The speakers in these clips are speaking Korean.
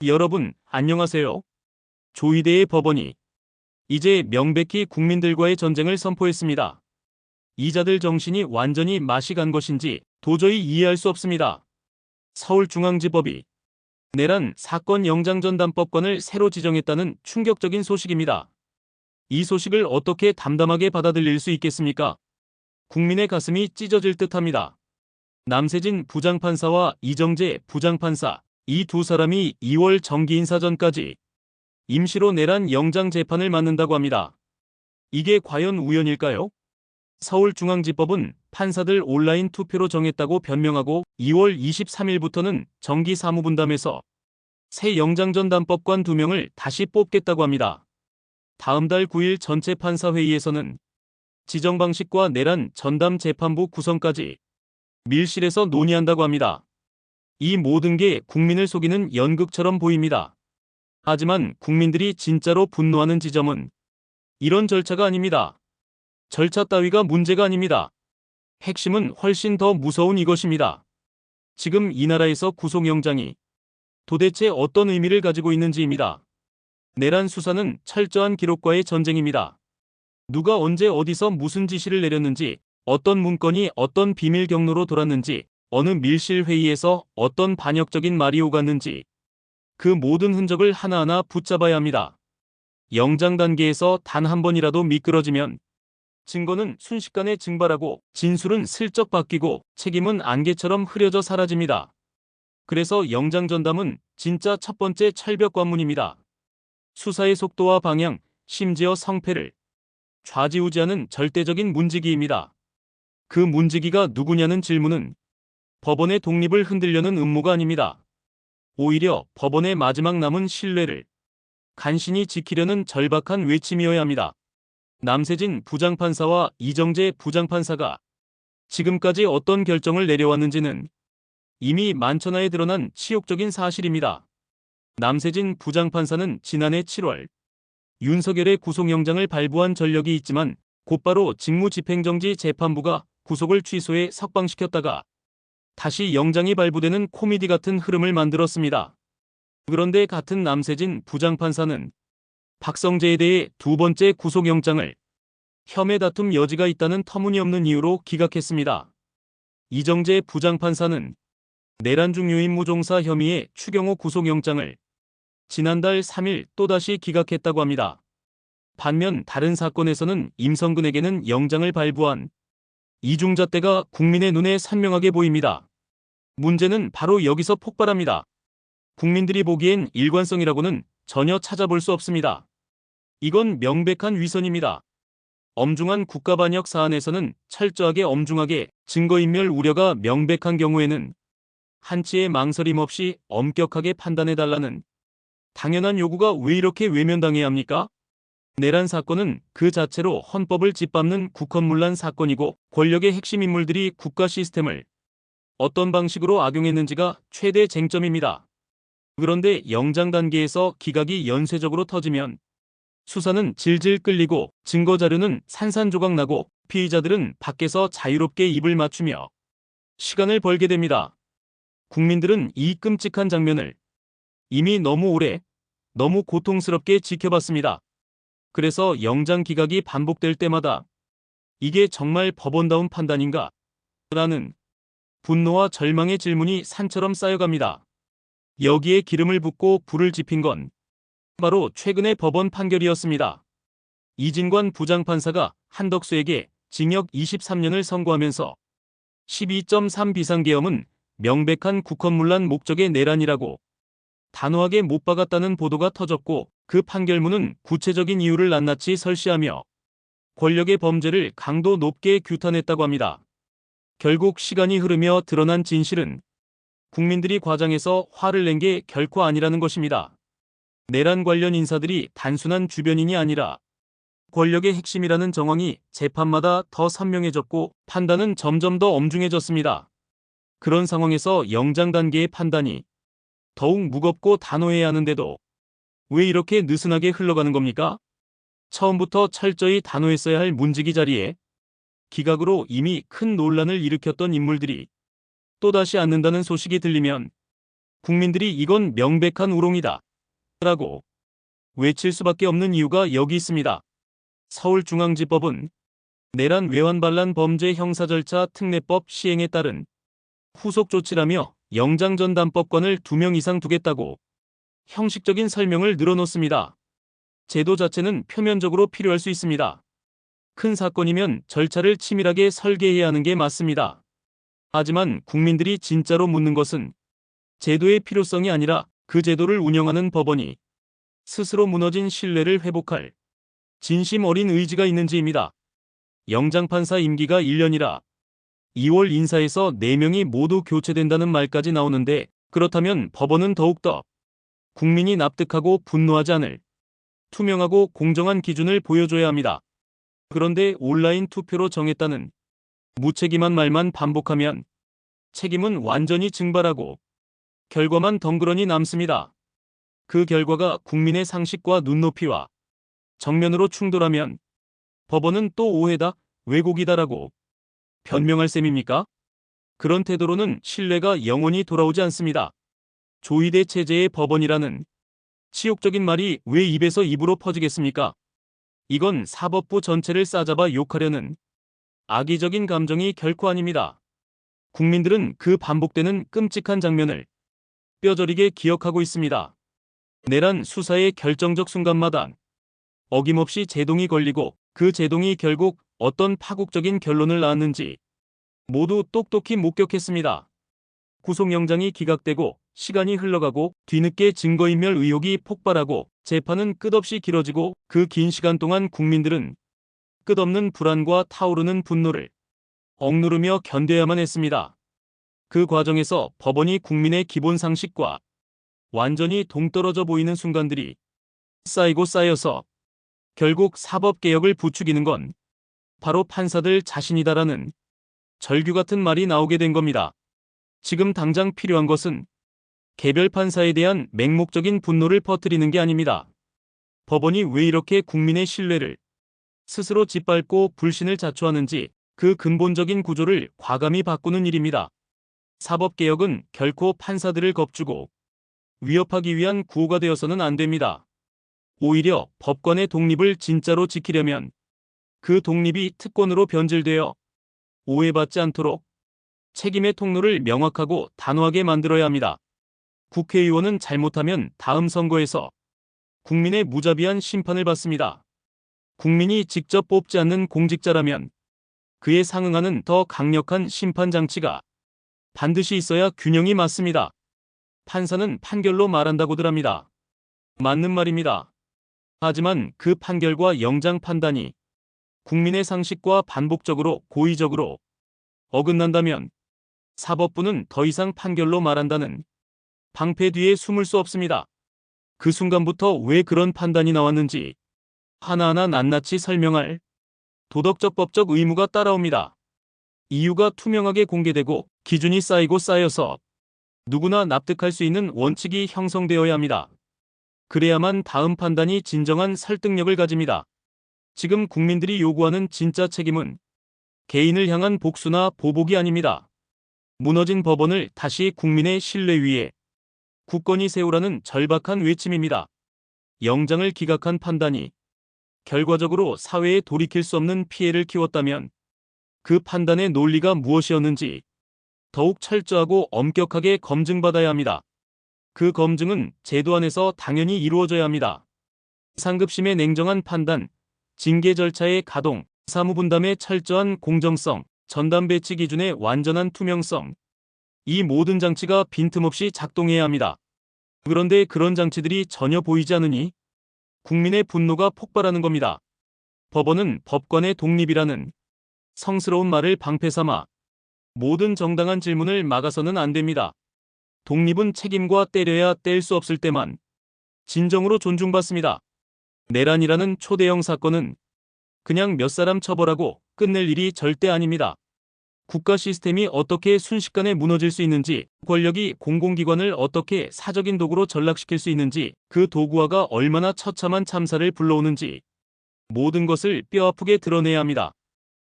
여러분, 안녕하세요. 조희대의 법원이 이제 명백히 국민들과의 전쟁을 선포했습니다. 이자들 정신이 완전히 맛이 간 것인지 도저히 이해할 수 없습니다. 서울중앙지법이 내란 사건 영장전담법관을 새로 지정했다는 충격적인 소식입니다. 이 소식을 어떻게 담담하게 받아들일 수 있겠습니까? 국민의 가슴이 찢어질 듯합니다. 남세진 부장판사와 이정재 부장판사, 이 두 사람이 2월 정기인사 전까지 임시로 내란 영장 재판을 맡는다고 합니다. 이게 과연 우연일까요? 서울중앙지법은 판사들 온라인 투표로 정했다고 변명하고 2월 23일부터는 정기 사무분담에서 새 영장전담법관 2명을 다시 뽑겠다고 합니다. 다음 달 9일 전체 판사회의에서는 지정 방식과 내란 전담 재판부 구성까지 밀실에서 논의한다고 합니다. 이 모든 게 국민을 속이는 연극처럼 보입니다. 하지만 국민들이 진짜로 분노하는 지점은 이런 절차가 아닙니다. 절차 따위가 문제가 아닙니다. 핵심은 훨씬 더 무서운 이것입니다. 지금 이 나라에서 구속영장이 도대체 어떤 의미를 가지고 있는지입니다. 내란 수사는 철저한 기록과의 전쟁입니다. 누가 언제 어디서 무슨 지시를 내렸는지, 어떤 문건이 어떤 비밀 경로로 돌았는지, 어느 밀실 회의에서 어떤 반역적인 말이 오갔는지 그 모든 흔적을 하나하나 붙잡아야 합니다. 영장 단계에서 단 한 번이라도 미끄러지면 증거는 순식간에 증발하고 진술은 슬쩍 바뀌고 책임은 안개처럼 흐려져 사라집니다. 그래서 영장 전담은 진짜 첫 번째 철벽 관문입니다. 수사의 속도와 방향, 심지어 성패를 좌지우지하는 절대적인 문지기입니다. 그 문지기가 누구냐는 질문은 법원의 독립을 흔들려는 음모가 아닙니다. 오히려 법원의 마지막 남은 신뢰를 간신히 지키려는 절박한 외침이어야 합니다. 남세진 부장판사와 이정재 부장판사가 지금까지 어떤 결정을 내려왔는지는 이미 만천하에 드러난 치욕적인 사실입니다. 남세진 부장판사는 지난해 7월 윤석열의 구속영장을 발부한 전력이 있지만 곧바로 직무집행정지 재판부가 구속을 취소해 석방시켰다가 다시 영장이 발부되는 코미디 같은 흐름을 만들었습니다. 그런데 같은 남세진 부장판사는 박성재에 대해 두 번째 구속영장을 혐의 다툼 여지가 있다는 터무니없는 이유로 기각했습니다. 이정재 부장판사는 내란 중 유인무 종사 혐의의 추경호 구속영장을 지난달 3일 또다시 기각했다고 합니다. 반면 다른 사건에서는 임성근에게는 영장을 발부한 이중잣대가 국민의 눈에 선명하게 보입니다. 문제는 바로 여기서 폭발합니다. 국민들이 보기엔 일관성이라고는 전혀 찾아볼 수 없습니다. 이건 명백한 위선입니다. 엄중한 국가반역 사안에서는 철저하게 엄중하게 증거인멸 우려가 명백한 경우에는 한치의 망설임 없이 엄격하게 판단해달라는 당연한 요구가 왜 이렇게 외면당해야 합니까? 내란 사건은 그 자체로 헌법을 짓밟는 국헌문란 사건이고 권력의 핵심 인물들이 국가 시스템을 어떤 방식으로 악용했는지가 최대 쟁점입니다. 그런데 영장 단계에서 기각이 연쇄적으로 터지면 수사는 질질 끌리고 증거 자료는 산산조각 나고 피의자들은 밖에서 자유롭게 입을 맞추며 시간을 벌게 됩니다. 국민들은 이 끔찍한 장면을 이미 너무 오래, 너무 고통스럽게 지켜봤습니다. 그래서 영장 기각이 반복될 때마다 이게 정말 법원다운 판단인가? 라는 분노와 절망의 질문이 산처럼 쌓여갑니다. 여기에 기름을 붓고 불을 지핀 건 바로 최근의 법원 판결이었습니다. 이진관 부장판사가 한덕수에게 징역 23년을 선고하면서 12.3 비상계엄은 명백한 국헌문란 목적의 내란이라고 단호하게 못 박았다는 보도가 터졌고 그 판결문은 구체적인 이유를 낱낱이 설시하며 권력의 범죄를 강도 높게 규탄했다고 합니다. 결국 시간이 흐르며 드러난 진실은 국민들이 과장해서 화를 낸 게 결코 아니라는 것입니다. 내란 관련 인사들이 단순한 주변인이 아니라 권력의 핵심이라는 정황이 재판마다 더 선명해졌고 판단은 점점 더 엄중해졌습니다. 그런 상황에서 영장 단계의 판단이 더욱 무겁고 단호해야 하는데도 왜 이렇게 느슨하게 흘러가는 겁니까? 처음부터 철저히 단호했어야 할 문지기 자리에 기각으로 이미 큰 논란을 일으켰던 인물들이 또다시 앉는다는 소식이 들리면 국민들이 이건 명백한 우롱이다 라고 외칠 수밖에 없는 이유가 여기 있습니다. 서울중앙지법은 내란 외환반란 범죄 형사절차 특례법 시행에 따른 후속 조치라며 영장전담법관을 2명 이상 두겠다고 형식적인 설명을 늘어놓습니다. 제도 자체는 표면적으로 필요할 수 있습니다. 큰 사건이면 절차를 치밀하게 설계해야 하는 게 맞습니다. 하지만 국민들이 진짜로 묻는 것은 제도의 필요성이 아니라 그 제도를 운영하는 법원이 스스로 무너진 신뢰를 회복할 진심 어린 의지가 있는지입니다. 영장판사 임기가 1년이라 2월 인사에서 4명이 모두 교체된다는 말까지 나오는데, 그렇다면 법원은 더욱더 국민이 납득하고 분노하지 않을 투명하고 공정한 기준을 보여줘야 합니다. 그런데 온라인 투표로 정했다는 무책임한 말만 반복하면 책임은 완전히 증발하고 결과만 덩그러니 남습니다. 그 결과가 국민의 상식과 눈높이와 정면으로 충돌하면 법원은 또 오해다, 왜곡이다라고 변명할 셈입니까? 그런 태도로는 신뢰가 영원히 돌아오지 않습니다. 조이대 체제의 법원이라는 치욕적인 말이 왜 입에서 입으로 퍼지겠습니까? 이건 사법부 전체를 싸잡아 욕하려는 악의적인 감정이 결코 아닙니다. 국민들은 그 반복되는 끔찍한 장면을 뼈저리게 기억하고 있습니다. 내란 수사의 결정적 순간마다 어김없이 제동이 걸리고 그 제동이 결국 어떤 파국적인 결론을 낳았는지 모두 똑똑히 목격했습니다. 구속영장이 기각되고 시간이 흘러가고 뒤늦게 증거인멸 의혹이 폭발하고 재판은 끝없이 길어지고, 그 긴 시간 동안 국민들은 끝없는 불안과 타오르는 분노를 억누르며 견뎌야만 했습니다. 그 과정에서 법원이 국민의 기본 상식과 완전히 동떨어져 보이는 순간들이 쌓이고 쌓여서 결국 사법개혁을 부추기는 건 바로 판사들 자신이다라는 절규 같은 말이 나오게 된 겁니다. 지금 당장 필요한 것은 개별 판사에 대한 맹목적인 분노를 퍼뜨리는 게 아닙니다. 법원이 왜 이렇게 국민의 신뢰를 스스로 짓밟고 불신을 자초하는지 그 근본적인 구조를 과감히 바꾸는 일입니다. 사법개혁은 결코 판사들을 겁주고 위협하기 위한 구호가 되어서는 안 됩니다. 오히려 법관의 독립을 진짜로 지키려면 그 독립이 특권으로 변질되어 오해받지 않도록 책임의 통로를 명확하고 단호하게 만들어야 합니다. 국회의원은 잘못하면 다음 선거에서 국민의 무자비한 심판을 받습니다. 국민이 직접 뽑지 않는 공직자라면 그에 상응하는 더 강력한 심판 장치가 반드시 있어야 균형이 맞습니다. 판사는 판결로 말한다고들 합니다. 맞는 말입니다. 하지만 그 판결과 영장 판단이 국민의 상식과 반복적으로 고의적으로 어긋난다면 사법부는 더 이상 판결로 말한다는 방패 뒤에 숨을 수 없습니다. 그 순간부터 왜 그런 판단이 나왔는지 하나하나 낱낱이 설명할 도덕적 법적 의무가 따라옵니다. 이유가 투명하게 공개되고 기준이 쌓이고 쌓여서 누구나 납득할 수 있는 원칙이 형성되어야 합니다. 그래야만 다음 판단이 진정한 설득력을 가집니다. 지금 국민들이 요구하는 진짜 책임은 개인을 향한 복수나 보복이 아닙니다. 무너진 법원을 다시 국민의 신뢰 위에 굳건히 세우라는 절박한 외침입니다. 영장을 기각한 판단이 결과적으로 사회에 돌이킬 수 없는 피해를 키웠다면 그 판단의 논리가 무엇이었는지 더욱 철저하고 엄격하게 검증받아야 합니다. 그 검증은 제도 안에서 당연히 이루어져야 합니다. 상급심의 냉정한 판단, 징계 절차의 가동, 사무분담의 철저한 공정성, 전담 배치 기준의 완전한 투명성, 이 모든 장치가 빈틈없이 작동해야 합니다. 그런데 그런 장치들이 전혀 보이지 않으니 국민의 분노가 폭발하는 겁니다. 법원은 법관의 독립이라는 성스러운 말을 방패 삼아 모든 정당한 질문을 막아서는 안 됩니다. 독립은 책임과 때려야 뗄 수 없을 때만 진정으로 존중받습니다. 내란이라는 초대형 사건은 그냥 몇 사람 처벌하고 끝낼 일이 절대 아닙니다. 국가 시스템이 어떻게 순식간에 무너질 수 있는지, 권력이 공공기관을 어떻게 사적인 도구로 전락시킬 수 있는지, 그 도구화가 얼마나 처참한 참사를 불러오는지 모든 것을 뼈아프게 드러내야 합니다.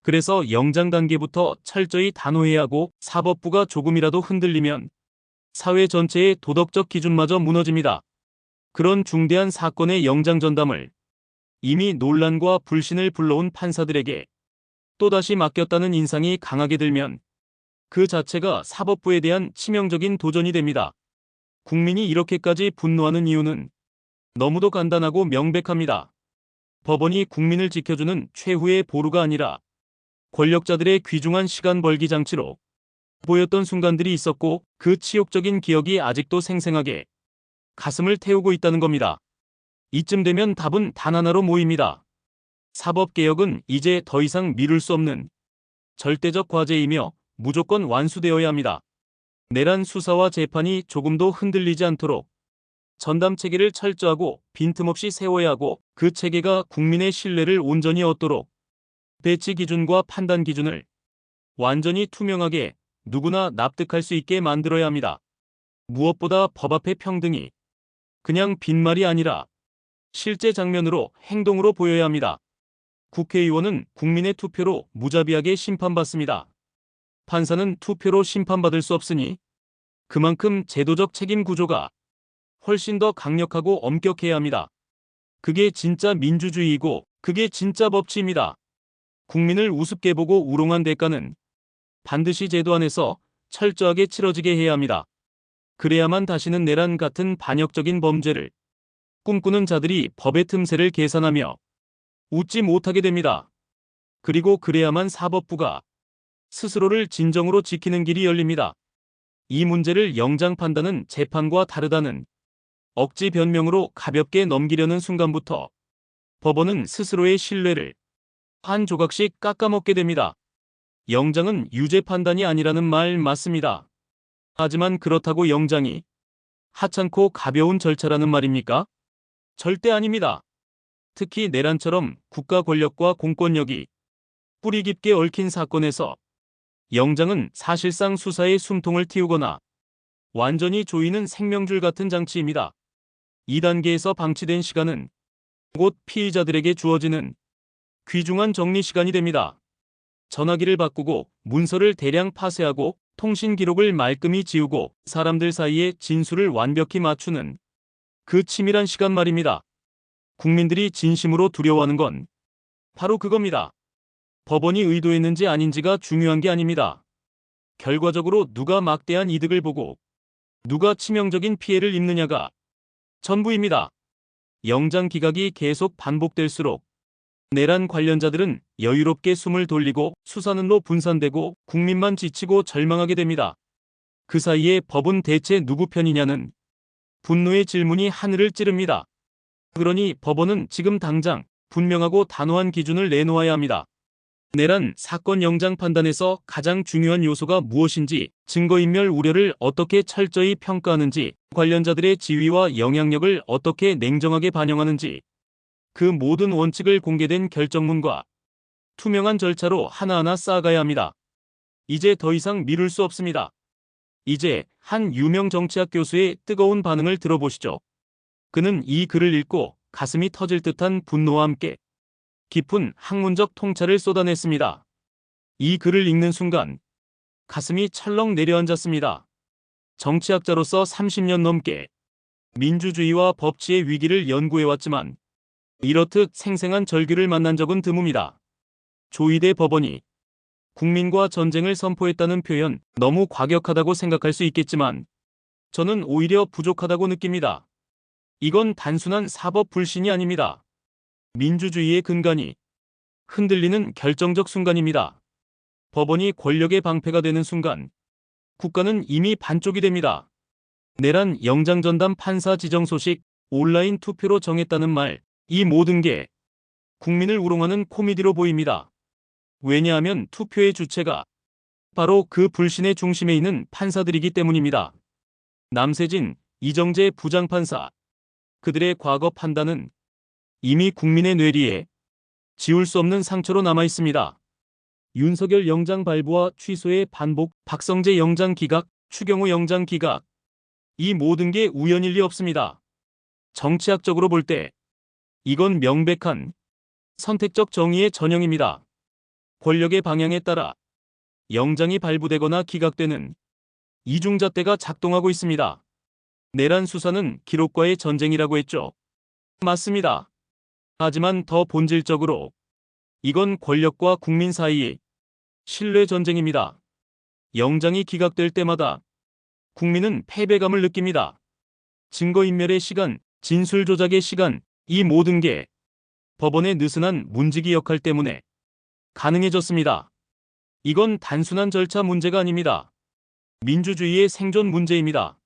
그래서 영장 단계부터 철저히 단호해야 하고, 사법부가 조금이라도 흔들리면 사회 전체의 도덕적 기준마저 무너집니다. 그런 중대한 사건의 영장 전담을 이미 논란과 불신을 불러온 판사들에게 또다시 맡겼다는 인상이 강하게 들면 그 자체가 사법부에 대한 치명적인 도전이 됩니다. 국민이 이렇게까지 분노하는 이유는 너무도 간단하고 명백합니다. 법원이 국민을 지켜주는 최후의 보루가 아니라 권력자들의 귀중한 시간 벌기 장치로 보였던 순간들이 있었고 그 치욕적인 기억이 아직도 생생하게 가슴을 태우고 있다는 겁니다. 이쯤 되면 답은 단 하나로 모입니다. 사법개혁은 이제 더 이상 미룰 수 없는 절대적 과제이며 무조건 완수되어야 합니다. 내란 수사와 재판이 조금도 흔들리지 않도록 전담 체계를 철저하고 빈틈없이 세워야 하고 그 체계가 국민의 신뢰를 온전히 얻도록 배치 기준과 판단 기준을 완전히 투명하게 누구나 납득할 수 있게 만들어야 합니다. 무엇보다 법 앞의 평등이 그냥 빈말이 아니라 실제 장면으로 행동으로 보여야 합니다. 국회의원은 국민의 투표로 무자비하게 심판받습니다. 판사는 투표로 심판받을 수 없으니 그만큼 제도적 책임 구조가 훨씬 더 강력하고 엄격해야 합니다. 그게 진짜 민주주의이고 그게 진짜 법치입니다. 국민을 우습게 보고 우롱한 대가는 반드시 제도 안에서 철저하게 치러지게 해야 합니다. 그래야만 다시는 내란 같은 반역적인 범죄를 꿈꾸는 자들이 법의 틈새를 계산하며 웃지 못하게 됩니다. 그리고 그래야만 사법부가 스스로를 진정으로 지키는 길이 열립니다. 이 문제를 영장 판단은 재판과 다르다는 억지 변명으로 가볍게 넘기려는 순간부터 법원은 스스로의 신뢰를 한 조각씩 깎아먹게 됩니다. 영장은 유죄 판단이 아니라는 말 맞습니다. 하지만 그렇다고 영장이 하찮고 가벼운 절차라는 말입니까? 절대 아닙니다. 특히 내란처럼 국가 권력과 공권력이 뿌리 깊게 얽힌 사건에서 영장은 사실상 수사의 숨통을 틔우거나 완전히 조이는 생명줄 같은 장치입니다. 2단계에서 방치된 시간은 곧 피의자들에게 주어지는 귀중한 정리 시간이 됩니다. 전화기를 바꾸고 문서를 대량 파쇄하고 통신 기록을 말끔히 지우고 사람들 사이에 진술을 완벽히 맞추는 그 치밀한 시간 말입니다. 국민들이 진심으로 두려워하는 건 바로 그겁니다. 법원이 의도했는지 아닌지가 중요한 게 아닙니다. 결과적으로 누가 막대한 이득을 보고 누가 치명적인 피해를 입느냐가 전부입니다. 영장 기각이 계속 반복될수록 내란 관련자들은 여유롭게 숨을 돌리고 수사는로 분산되고 국민만 지치고 절망하게 됩니다. 그 사이에 법은 대체 누구 편이냐는 분노의 질문이 하늘을 찌릅니다. 그러니 법원은 지금 당장 분명하고 단호한 기준을 내놓아야 합니다. 내란 사건 영장 판단에서 가장 중요한 요소가 무엇인지, 증거인멸 우려를 어떻게 철저히 평가하는지, 관련자들의 지위와 영향력을 어떻게 냉정하게 반영하는지, 그 모든 원칙을 공개된 결정문과 투명한 절차로 하나하나 쌓아가야 합니다. 이제 더 이상 미룰 수 없습니다. 이제 한 유명 정치학 교수의 뜨거운 반응을 들어보시죠. 그는 이 글을 읽고 가슴이 터질 듯한 분노와 함께 깊은 학문적 통찰을 쏟아냈습니다. 이 글을 읽는 순간 가슴이 철렁 내려앉았습니다. 정치학자로서 30년 넘게 민주주의와 법치의 위기를 연구해왔지만 이렇듯 생생한 절규를 만난 적은 드뭅니다. 조이대 법원이 국민과 전쟁을 선포했다는 표현, 너무 과격하다고 생각할 수 있겠지만 저는 오히려 부족하다고 느낍니다. 이건 단순한 사법 불신이 아닙니다. 민주주의의 근간이 흔들리는 결정적 순간입니다. 법원이 권력의 방패가 되는 순간 국가는 이미 반쪽이 됩니다. 내란 영장전담 판사 지정 소식, 온라인 투표로 정했다는 말, 이 모든 게 국민을 우롱하는 코미디로 보입니다. 왜냐하면 투표의 주체가 바로 그 불신의 중심에 있는 판사들이기 때문입니다. 남세진, 이정재 부장판사, 그들의 과거 판단은 이미 국민의 뇌리에 지울 수 없는 상처로 남아 있습니다. 윤석열 영장 발부와 취소의 반복, 박성재 영장 기각, 추경호 영장 기각, 이 모든 게 우연일 리 없습니다. 정치학적으로 볼 때 이건 명백한 선택적 정의의 전형입니다. 권력의 방향에 따라 영장이 발부되거나 기각되는 이중잣대가 작동하고 있습니다. 내란 수사는 기록과의 전쟁이라고 했죠. 맞습니다. 하지만 더 본질적으로 이건 권력과 국민 사이의 신뢰 전쟁입니다. 영장이 기각될 때마다 국민은 패배감을 느낍니다. 증거인멸의 시간, 진술 조작의 시간, 이 모든 게 법원의 느슨한 문지기 역할 때문에 가능해졌습니다. 이건 단순한 절차 문제가 아닙니다. 민주주의의 생존 문제입니다.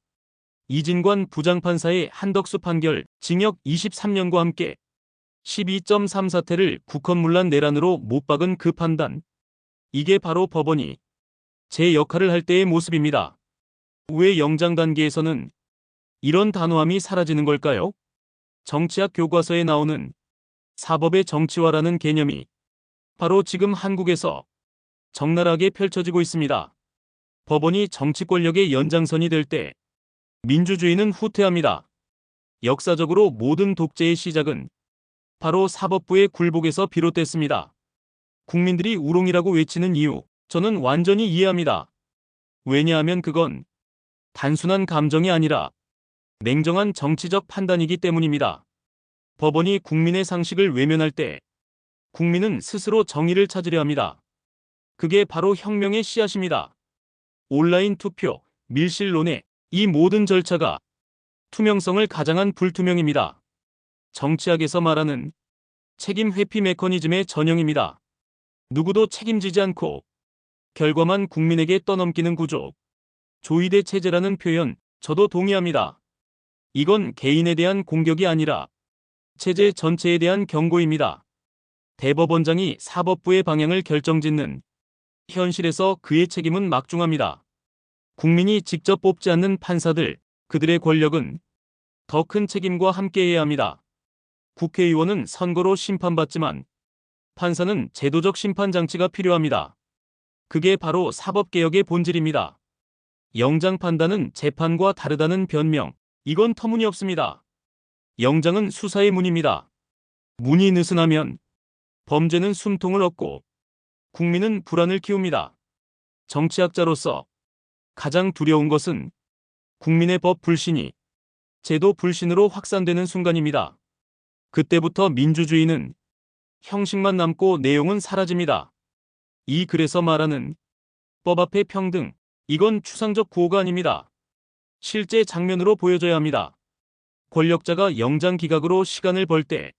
이진관 부장판사의 한덕수 판결, 징역 23년과 함께 12.3 사태를 국헌문란 내란으로 못 박은 그 판단. 이게 바로 법원이 제 역할을 할 때의 모습입니다. 왜 영장 단계에서는 이런 단호함이 사라지는 걸까요? 정치학 교과서에 나오는 사법의 정치화라는 개념이 바로 지금 한국에서 적나라하게 펼쳐지고 있습니다. 법원이 정치 권력의 연장선이 될 때 민주주의는 후퇴합니다. 역사적으로 모든 독재의 시작은 바로 사법부의 굴복에서 비롯됐습니다. 국민들이 우롱이라고 외치는 이유, 저는 완전히 이해합니다. 왜냐하면 그건 단순한 감정이 아니라 냉정한 정치적 판단이기 때문입니다. 법원이 국민의 상식을 외면할 때 국민은 스스로 정의를 찾으려 합니다. 그게 바로 혁명의 씨앗입니다. 온라인 투표, 밀실론의 이 모든 절차가 투명성을 가장한 불투명입니다. 정치학에서 말하는 책임 회피 메커니즘의 전형입니다. 누구도 책임지지 않고 결과만 국민에게 떠넘기는 구조. 조이대 체제라는 표현, 저도 동의합니다. 이건 개인에 대한 공격이 아니라 체제 전체에 대한 경고입니다. 대법원장이 사법부의 방향을 결정짓는 현실에서 그의 책임은 막중합니다. 국민이 직접 뽑지 않는 판사들, 그들의 권력은 더 큰 책임과 함께해야 합니다. 국회의원은 선거로 심판받지만 판사는 제도적 심판 장치가 필요합니다. 그게 바로 사법개혁의 본질입니다. 영장 판단은 재판과 다르다는 변명, 이건 터무니없습니다. 영장은 수사의 문입니다. 문이 느슨하면 범죄는 숨통을 얻고 국민은 불안을 키웁니다. 정치학자로서 가장 두려운 것은 국민의 법 불신이 제도 불신으로 확산되는 순간입니다. 그때부터 민주주의는 형식만 남고 내용은 사라집니다. 이 글에서 말하는 법 앞에 평등, 이건 추상적 구호가 아닙니다. 실제 장면으로 보여져야 합니다. 권력자가 영장 기각으로 시간을 벌 때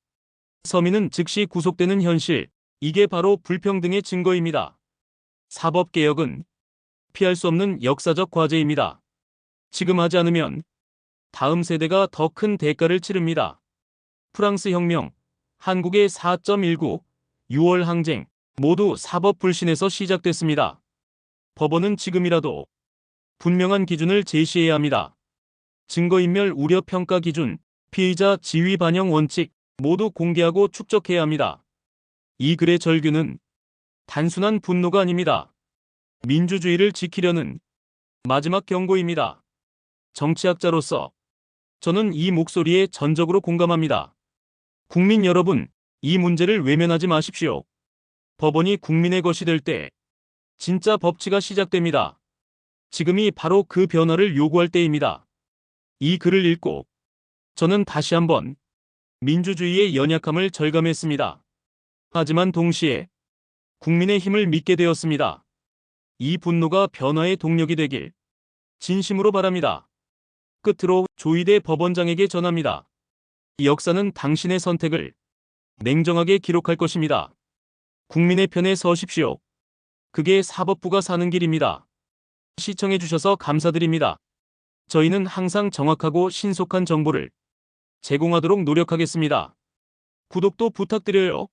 서민은 즉시 구속되는 현실, 이게 바로 불평등의 증거입니다. 사법개혁은 피할 수 없는 역사적 과제입니다. 지금 하지 않으면 다음 세대가 더 큰 대가를 치릅니다. 프랑스 혁명, 한국의 4.19, 6월 항쟁, 모두 사법 불신에서 시작됐습니다. 법원은 지금이라도 분명한 기준을 제시해야 합니다. 증거인멸 우려 평가 기준, 피의자 지위 반영 원칙 모두 공개하고 축적해야 합니다. 이 글의 절규는 단순한 분노가 아닙니다. 민주주의를 지키려는 마지막 경고입니다. 정치학자로서 저는 이 목소리에 전적으로 공감합니다. 국민 여러분, 이 문제를 외면하지 마십시오. 법원이 국민의 것이 될 때 진짜 법치가 시작됩니다. 지금이 바로 그 변화를 요구할 때입니다. 이 글을 읽고 저는 다시 한번 민주주의의 연약함을 절감했습니다. 하지만 동시에 국민의 힘을 믿게 되었습니다. 이 분노가 변화의 동력이 되길 진심으로 바랍니다. 끝으로 조이대 법원장에게 전합니다. 역사는 당신의 선택을 냉정하게 기록할 것입니다. 국민의 편에 서십시오. 그게 사법부가 사는 길입니다. 시청해주셔서 감사드립니다. 저희는 항상 정확하고 신속한 정보를 제공하도록 노력하겠습니다. 구독도 부탁드려요.